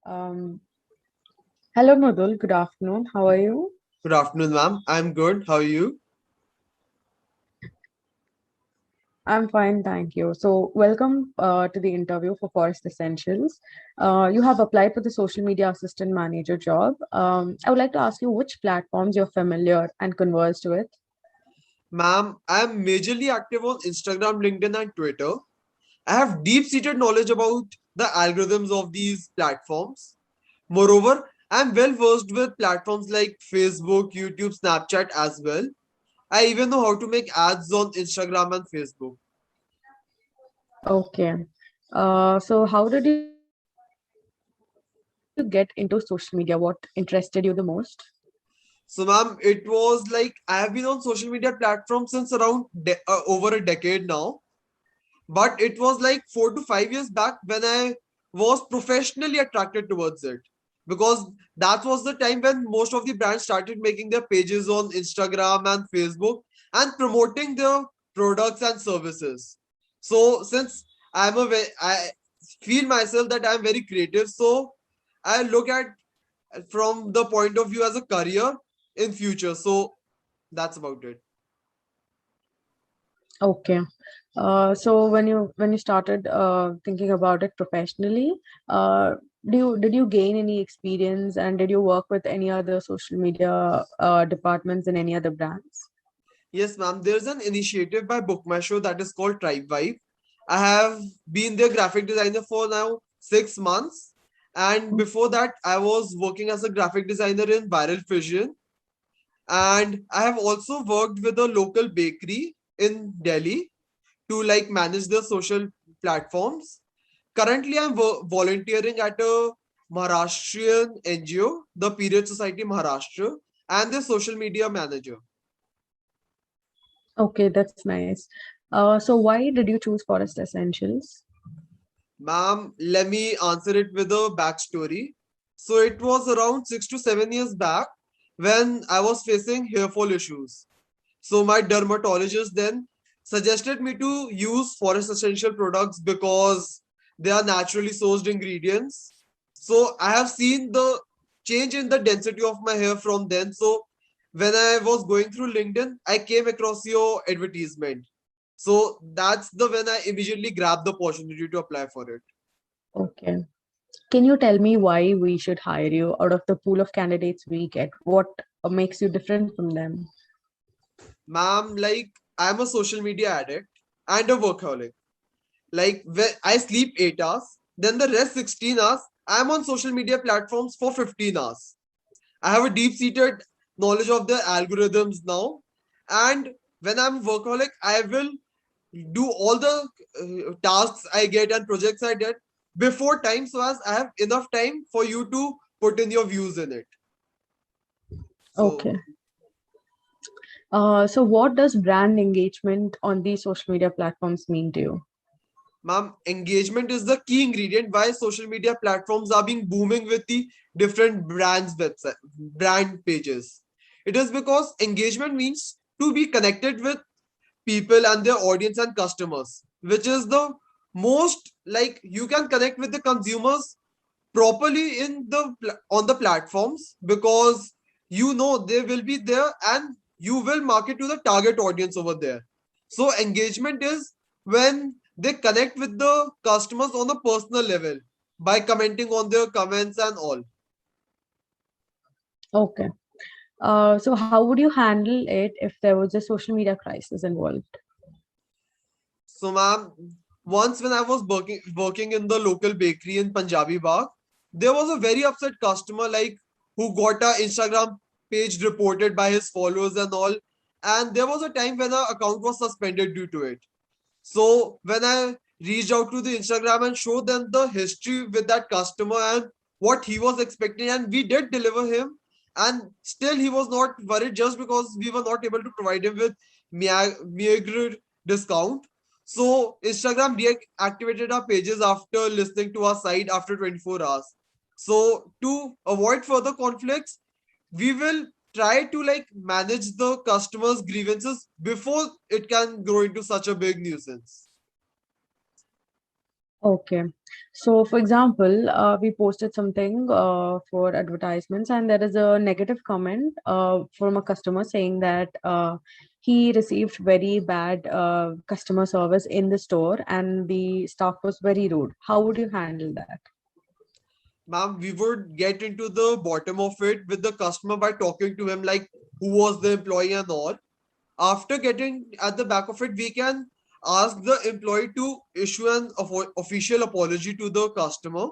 Um, Hello, Mudul. Good afternoon. How are you? Good afternoon, ma'am. I'm good. How are you? I'm fine, thank you. So, welcome to the interview for Forest Essentials. You have applied for the social media assistant manager job. I would like to ask you which platforms you're familiar and conversed with. Ma'am, I'm majorly active on Instagram, LinkedIn, and Twitter. I have deep-seated knowledge about the algorithms of these platforms. Moreover, I'm well versed with platforms like Facebook, YouTube, Snapchat as well. I even know how to make ads on Instagram and Facebook. Okay. So, how did you get into social media? What interested you the most? So, ma'am, it was like I have been on social media platforms since around over a decade now. But it was like 4 to 5 years back when I was professionally attracted towards it, because that was the time when most of the brands started making their pages on Instagram and Facebook and promoting their products and services. So since I feel myself that I'm very creative, so I look at from the point of view as a career in future. So that's about it. Okay. So when you started thinking about it professionally, uh, did you gain any experience and did you work with any other social media departments in any other brands? Yes, ma'am. There's an initiative by Book My Show that is called Tribe Vibe. I have been their graphic designer for now 6 months. And before that, I was working as a graphic designer in Viral Fusion. And I have also worked with a local bakery in Delhi to like manage the social platforms. Currently, I'm volunteering at a Maharashtrian NGO, the Period Society Maharashtra, and the social media manager. Okay, that's nice. So why did you choose Forest Essentials? Ma'am, let me answer it with a backstory. So it was around 6 to 7 years back when I was facing hair fall issues. So my dermatologist then suggested me to use Forest Essential products because they are naturally sourced ingredients. So I have seen the change in the density of my hair from then. So when I was going through LinkedIn, I came across your advertisement. So that's the when I immediately grabbed the opportunity to apply for it. Okay. Can you tell me why we should hire you out of the pool of candidates we get? What makes you different from them? Ma'am, like I'm a social media addict and a workaholic. Like when I sleep 8 hours, then the rest 16 hours, I'm on social media platforms for 15 hours. I have a deep-seated knowledge of the algorithms now. And when I'm workaholic, I will do all the tasks I get and projects I get before time so as I have enough time for you to put in your views in it. So Okay. So what does brand engagement on these social media platforms mean to you? ma'am, engagement is the key ingredient why social media platforms are being booming with the different brands website brand pages. It is because engagement means to be connected with people and their audience and customers, which is the most like you can connect with the consumers properly in the on the platforms because you know they will be there and you will market to the target audience over there. So engagement is when they connect with the customers on a personal level by commenting on their comments and all. Okay. So how would you handle it if there was a social media crisis involved? So ma'am, once when I was working in the local bakery in Punjabi Bagh, there was a very upset customer like who got a Instagram page reported by his followers and all, and there was a time when our account was suspended due to it. So when I reached out to the Instagram and showed them the history with that customer and what he was expecting, and we did deliver him, and still he was not worried just because we were not able to provide him with meager discount. So Instagram deactivated our pages after listening to our site after 24 hours. So to avoid further conflicts, we will try to like manage the customers grievances before it can grow into such a big nuisance. Okay. So, for example, we posted something for advertisements, and there is a negative comment from a customer saying that he received very bad customer service in the store and the staff was very rude. How would you handle that? Ma'am, we would get into the bottom of it with the customer by talking to him, like who was the employee and all. After getting at the back of it, we can ask the employee to issue an official apology to the customer.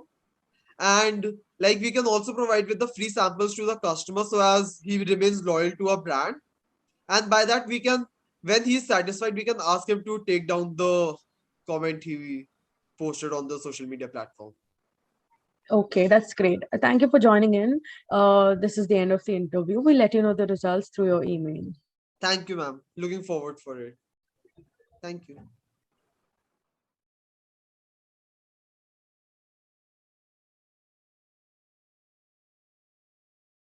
And like we can also provide with the free samples to the customer so as he remains loyal to a brand. And by that, we can, when he's satisfied, we can ask him to take down the comment he posted on the social media platform. Okay, that's great. Thank you for joining in. This is the end of the interview. We'll let you know the results through your email. Thank you, ma'am. Looking forward for it. Thank you.